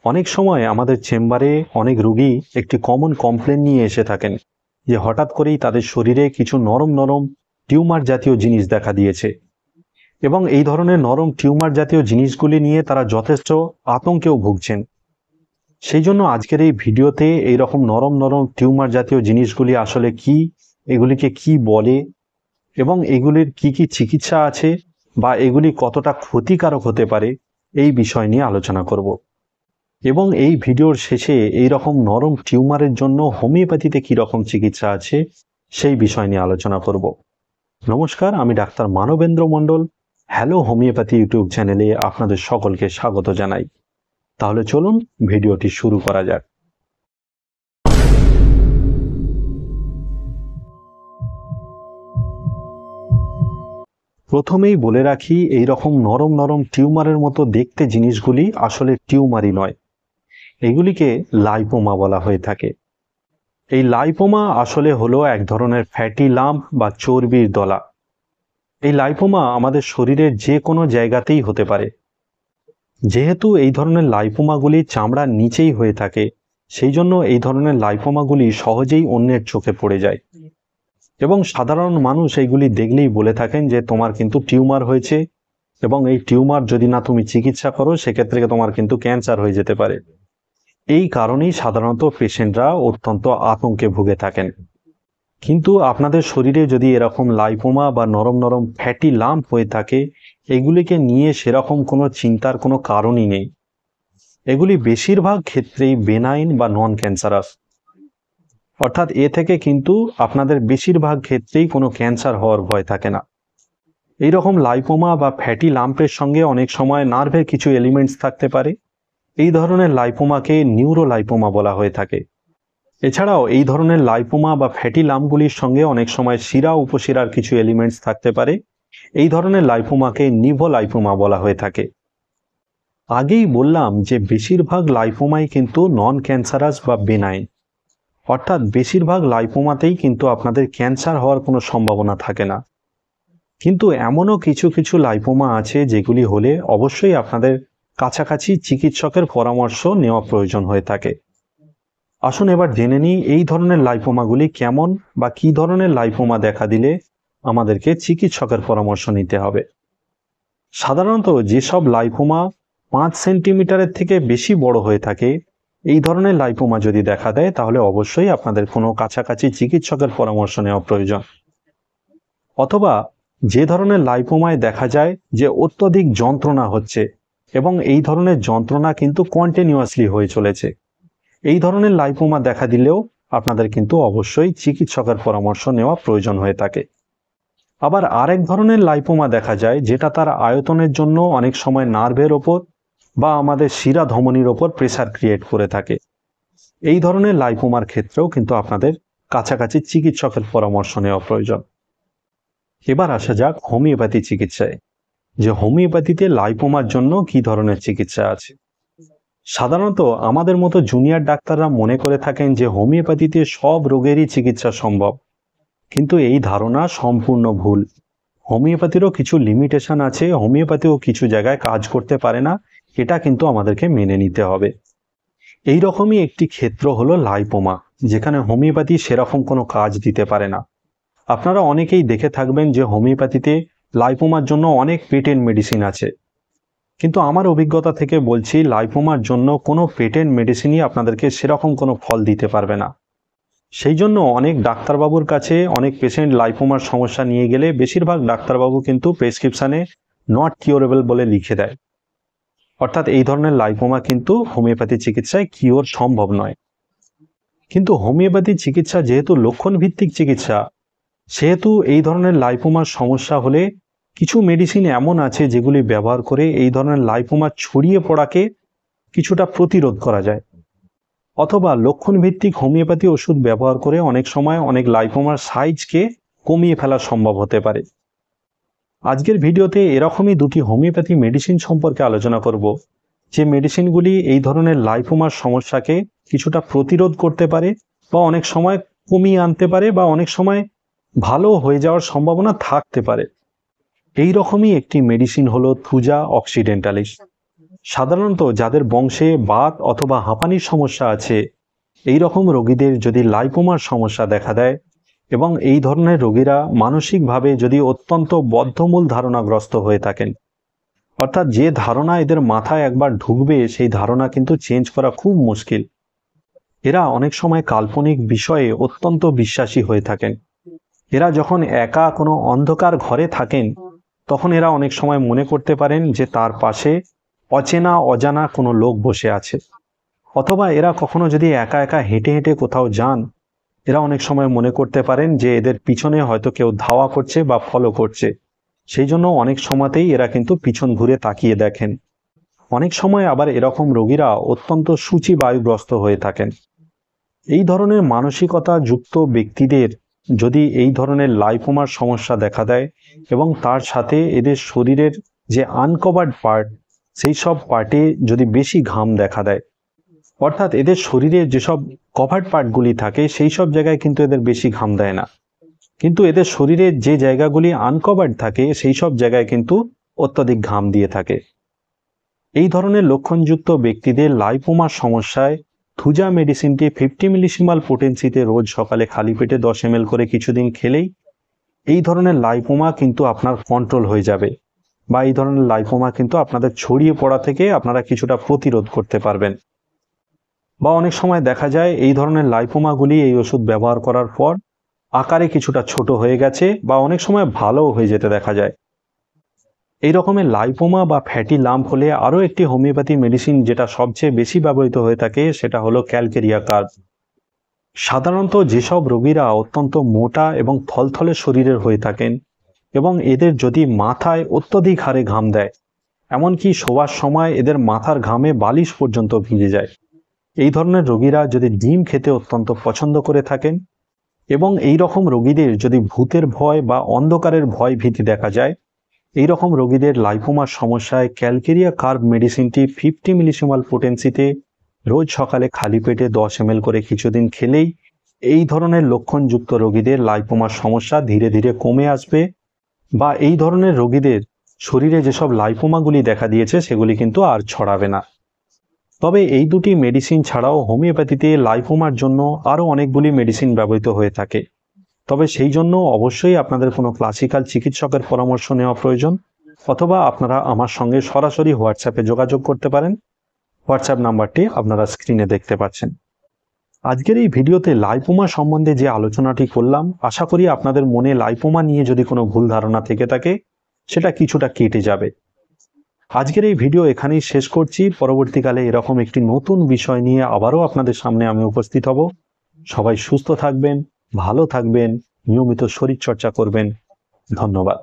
অনেক সময় আমাদের চেম্বারে অনেক রোগী একটি কমন কমপ্লেন নিয়ে এসে থাকেন যে হঠাৎ করেই তাদের শরীরে কিছু নরম নরম টিউমার জাতীয় জিনিস দেখা দিয়েছে এবং এই ধরনের নরম টিউমার জাতীয় জিনিসগুলি নিয়ে তারা যথেষ্ট আতঙ্কেও ভুগছেন। সেই জন্য আজকের এই ভিডিওতে এই রকম নরম নরম টিউমার জাতীয় জিনিসগুলি আসলে কি, এগুলিকে কি বলে এবং এগুলির কি কি চিকিৎসা আছে বা এগুলি কতটা ক্ষতিকারক হতে পারে এই বিষয় নিয়ে আলোচনা করব। এবং এই ভিডিওর শেষে এই রকম নরম টিউমারের জন্য হোমিওপ্যাথিতে কি রকম চিকিৎসা আছে সেই বিষয় নিয়ে আলোচনা করব। নমস্কার, আমি ডাক্তার মানবেন্দ্র মণ্ডল। হ্যালো হোমিওপ্যাথি ইউটিউব চ্যানেলে আপনাদের সকলকে স্বাগত জানাই। তাহলে চলুন ভিডিওটি শুরু করা যাক। প্রথমেই বলে রাখি, এই রকম নরম নরম টিউমারের মতো দেখতে জিনিসগুলি আসলে টিউমারই নয়, এগুলিকে লাইপোমা বলা হয়ে থাকে। এই লাইপোমা আসলে হলো এক ধরনের ফ্যাটি লাম্প বা চর্বির দলা। এই লাইপোমা আমাদের শরীরের যে কোনো জায়গাতেই হতে পারে। যেহেতু এই ধরনের লাইপোমাগুলি চামড়ার নিচেই হয়ে থাকে, সেই জন্য এই ধরনের লাইপোমাগুলি সহজেই অন্যের চোখে পড়ে যায় এবং সাধারণ মানুষ এইগুলি দেখলেই বলে থাকেন যে তোমার কিন্তু টিউমার হয়েছে এবং এই টিউমার যদি না তুমি চিকিৎসা করো সেক্ষেত্রে তোমার কিন্তু ক্যান্সার হয়ে যেতে পারে। এই কারণেই সাধারণত পেশেন্টরা অত্যন্ত আতঙ্কে ভুগে থাকেন। কিন্তু আপনাদের শরীরে যদি এরকম লাইপোমা বা নরম নরম ফ্যাটি লাম্প হয়ে থাকে, এগুলিকে নিয়ে সেরকম কোনো চিন্তার কোনো কারণই নেই। এগুলি বেশিরভাগ ক্ষেত্রেই বেনাইন বা নন ক্যান্সারাস, অর্থাৎ এ থেকে কিন্তু আপনাদের বেশিরভাগ ক্ষেত্রেই কোনো ক্যান্সার হওয়ার ভয় থাকে না। এই রকম লাইপোমা বা ফ্যাটি লাম্পের সঙ্গে অনেক সময় নার্ভের কিছু এলিমেন্টস থাকতে পারে। এই ধরনের লাইপোমাকে নিউরোলাইপোমা বলা হয়ে থাকে। এছাড়াও এই ধরনের লাইপোমা বা ফ্যাটি লাম্পগুলির সঙ্গে অনেক সময় শিরা উপশিরার কিছু এলিমেন্টস থাকতে পারে। এই ধরনের লাইপোমাকে নিভোলাইপোমা বলা হয়ে থাকে। আগেই বললাম যে বেশিরভাগ লাইপোমাই কিন্তু নন ক্যান্সারাস বা বেনাইন, অর্থাৎ বেশিরভাগ লাইপোমাতেই কিন্তু আপনাদের ক্যান্সার হওয়ার কোনো সম্ভাবনা থাকে না। কিন্তু এমনও কিছু কিছু লাইপোমা আছে যেগুলি হলে অবশ্যই আপনাদের কাছাকাছি চিকিৎসকের পরামর্শ নেওয়া প্রয়োজন হয়ে থাকে। আসুন এবার জেনে নিই এই ধরনের লাইপোমাগুলি কেমন বা কি ধরনের লাইপোমা দেখা দিলে আমাদেরকে চিকিৎসকের পরামর্শ নিতে হবে। সাধারণত যেসব লাইপোমা 5 সেন্টিমিটারের থেকে বেশি বড় হয়ে থাকে, এই ধরনের লাইপোমা যদি দেখা দেয় তাহলে অবশ্যই আপনাদের কোনো কাছাকাছি চিকিৎসকের পরামর্শ নেওয়া প্রয়োজন। অথবা যে ধরনের লাইপোমায় দেখা যায় যে অত্যধিক যন্ত্রণা হচ্ছে এবং এই ধরনের যন্ত্রণা কিন্তু কন্টিনিউয়াসলি হয়ে চলেছে, এই ধরনের লাইপোমা দেখা দিলেও আপনাদের কিন্তু অবশ্যই চিকিৎসকের পরামর্শ নেওয়া প্রয়োজন হয়ে থাকে। আবার আরেক ধরনের লাইপোমা দেখা যায় যেটা তার আয়তনের জন্য অনেক সময় নার্ভের ওপর বা আমাদের শিরা ধমনীর ওপর প্রেসার ক্রিয়েট করে থাকে। এই ধরনের লাইপোমার ক্ষেত্রেও কিন্তু আপনাদের কাছাকাছি চিকিৎসকের পরামর্শ নেওয়া প্রয়োজন। এবার আসা যাক হোমিওপ্যাথি চিকিৎসায়, যে হোমিওপ্যাথিতে লাইপোমার জন্য কি ধরনের চিকিৎসা আছে। সাধারণত আমাদের মতো জুনিয়র ডাক্তাররা মনে করে থাকেন যে হোমিওপ্যাথিতে সব রোগেরই চিকিৎসা সম্ভব, কিন্তু এই ধারণা সম্পূর্ণ ভুল। হোমিওপ্যাথিরও কিছু লিমিটেশন আছে, হোমিওপ্যাথিও কিছু জায়গায় কাজ করতে পারে না, এটা কিন্তু আমাদেরকে মেনে নিতে হবে। এই রকমই একটি ক্ষেত্র হলো লাইপোমা, যেখানে হোমিওপ্যাথি সেরকম কোনো কাজ দিতে পারে না। আপনারা অনেকেই দেখে থাকবেন যে হোমিওপ্যাথিতে লাইপোমার জন্য অনেক পেটেন্ট মেডিসিন আছে, কিন্তু আমার অভিজ্ঞতা থেকে বলছি লাইপোমার জন্য কোনো পেটেন্ট মেডিসিনই আপনাদেরকে সেরকম কোনো ফল দিতে পারবে না। সেই জন্য অনেক ডাক্তারবাবুর কাছে অনেক পেশেন্ট লাইপোমার সমস্যা নিয়ে গেলে বেশিরভাগ ডাক্তারবাবু কিন্তু প্রেসক্রিপশানে নট কিওরেবল বলে লিখে দেয়, অর্থাৎ এই ধরনের লাইপোমা কিন্তু হোমিওপ্যাথি চিকিৎসায় কিওর সম্ভব নয়। কিন্তু হোমিওপ্যাথি চিকিৎসা যেহেতু লক্ষণ ভিত্তিক চিকিৎসা, সেহেতু এই ধরনের লাইপোমার সমস্যা হলে কিছু মেডিসিন এমন আছে যেগুলি ব্যবহার করে এই ধরনের লাইপোমা ছড়িয়ে পড়াকে কিছুটা প্রতিরোধ করা যায়। অথবা লক্ষণ ভিত্তিক হোমিওপ্যাথি ওষুধ ব্যবহার করে অনেক সময় অনেক লাইপোমার সাইজকে কমিয়ে ফেলা সম্ভব হতে পারে। আজকের ভিডিওতে এরকমই দুটি হোমিওপ্যাথি মেডিসিন সম্পর্কে আলোচনা করব, যে মেডিসিনগুলি এই ধরনের লাইপোমার সমস্যাকে কিছুটা প্রতিরোধ করতে পারে বা অনেক সময় কমিয়ে আনতে পারে বা অনেক সময় ভালো হয়ে যাওয়ার সম্ভাবনা থাকতে পারে। এই রকমই একটি মেডিসিন হলো থুজা অক্সিডেন্টালিস। সাধারণত যাদের বংশে বাত অথবা হাঁপানির সমস্যা আছে, এই রকম রোগীদের যদি লাইপোমার সমস্যা দেখা দেয় এবং এই ধরনের রোগীরা মানসিকভাবে যদি অত্যন্ত বদ্ধমূল ধারণাগ্রস্ত হয়ে থাকেন, অর্থাৎ যে ধারণা এদের মাথায় একবার ঢুকবে সেই ধারণা কিন্তু চেঞ্জ করা খুব মুশকিল। এরা অনেক সময় কাল্পনিক বিষয়ে অত্যন্ত বিশ্বাসী হয়ে থাকেন। এরা যখন একা কোনো অন্ধকার ঘরে থাকেন তখন এরা অনেক সময় মনে করতে পারেন যে তার পাশে অচেনা অজানা কোনো লোক বসে আছে, অথবা এরা কখনো যদি একা একা হেঁটে হেঁটে কোথাও যান, এরা অনেক সময় মনে করতে পারেন যে এদের পিছনে হয়তো কেউ ধাওয়া করছে বা ফলো করছে। সেই জন্য অনেক সময়তেই এরা কিন্তু পিছন ঘুরে তাকিয়ে দেখেন। অনেক সময় আবার এরকম রোগীরা অত্যন্ত সূচিবায়ুগ্রস্ত হয়ে থাকেন। এই ধরনের মানসিকতা যুক্ত ব্যক্তিদের যদি এই ধরনের লাইপোমার সমস্যা দেখা দেয় এবং তার সাথে এদের শরীরের যে আনকভার্ড পার্ট, সেই সব পার্টে যদি বেশি ঘাম দেখা দেয়, অর্থাৎ এদের শরীরে যেসব কভার্ড পার্টগুলি থাকে সেই সব জায়গায় কিন্তু এদের বেশি ঘাম দেয় না, কিন্তু এদের শরীরের যে জায়গাগুলি আনকভার্ড থাকে সেই সব জায়গায় কিন্তু অত্যধিক ঘাম দিয়ে থাকে। এই ধরনের লক্ষণযুক্ত ব্যক্তিদের লাইপোমার সমস্যায় থুজা মেডিসিনটি 50 মিলিসিমাল পোটেন্সিতে রোজ সকালে খালি পেটে 10 ml করে কিছুদিন খেলেই এই ধরনের লাইপোমা কিন্তু আপনার কন্ট্রোল হয়ে যাবে, বা এই ধরনের লাইপোমা কিন্তু আপনাদের ছড়িয়ে পড়া থেকে আপনারা কিছুটা প্রতিরোধ করতে পারবেন। বা অনেক সময় দেখা যায় এই ধরনের লাইপোমাগুলি এই ওষুধ ব্যবহার করার পর আকারে কিছুটা ছোট হয়ে গেছে বা অনেক সময় ভালোও হয়ে যেতে দেখা যায়। এই রকমের লাইপোমা বা ফ্যাটি লাম্প হলে আরও একটি হোমিওপ্যাথি মেডিসিন যেটা সবচেয়ে বেশি ব্যবহৃত হয়ে থাকে সেটা হলো ক্যালকেরিয়া কার্ব। সাধারণত যেসব রোগীরা অত্যন্ত মোটা এবং থলথলে শরীরের হয়ে থাকেন এবং এদের যদি মাথায় অত্যধিক হারে ঘাম দেয়, এমনকি শোবার সময় এদের মাথার ঘামে বালিশ পর্যন্ত ভিজে যায়, এই ধরনের রোগীরা যদি ডিম খেতে অত্যন্ত পছন্দ করে থাকেন এবং এই রকম রোগীদের যদি ভূতের ভয় বা অন্ধকারের ভয় ভীতি দেখা যায়, এই রকম রোগীদের লাইপোমার সমস্যায় ক্যালকেরিয়া কার্ব মেডিসিনটি 50 মিলিসিমাল পোটেন্সিতে রোজ সকালে খালি পেটে 10 ml করে কিছুদিন খেলেই এই ধরনের লক্ষণযুক্ত রোগীদের লাইপোমার সমস্যা ধীরে ধীরে কমে আসবে, বা এই ধরনের রোগীদের শরীরে যেসব লাইপোমাগুলি দেখা দিয়েছে সেগুলি কিন্তু আর ছড়াবে না। তবে এই দুটি মেডিসিন ছাড়াও হোমিওপ্যাথিতে লাইপোমার জন্য আরও অনেকগুলি মেডিসিন ব্যবহৃত হয়ে থাকে। তবে সেই জন্য অবশ্যই আপনাদের কোনো ক্লাসিক্যাল চিকিৎসকের পরামর্শ নেওয়া প্রয়োজন, অথবা আপনারা আমার সঙ্গে সরাসরি হোয়াটসঅ্যাপে যোগাযোগ করতে পারেন। হোয়াটসঅ্যাপ নাম্বারটি আপনারা স্ক্রিনে দেখতে পাচ্ছেন। আজকের এই ভিডিওতে লাইপোমা সম্বন্ধে যে আলোচনাটি করলাম, আশা করি আপনাদের মনে লাইপোমা নিয়ে যদি কোনো ভুল ধারণা থেকে থাকে সেটা কিছুটা কেটে যাবে। আজকের এই ভিডিও এখানেই শেষ করছি। পরবর্তীকালে এরকম একটি নতুন বিষয় নিয়ে আবারও আপনাদের সামনে আমি উপস্থিত হব। সবাই সুস্থ থাকবেন, ভালো থাকবেন, নিয়মিত শরীরচর্চা করবেন। ধন্যবাদ।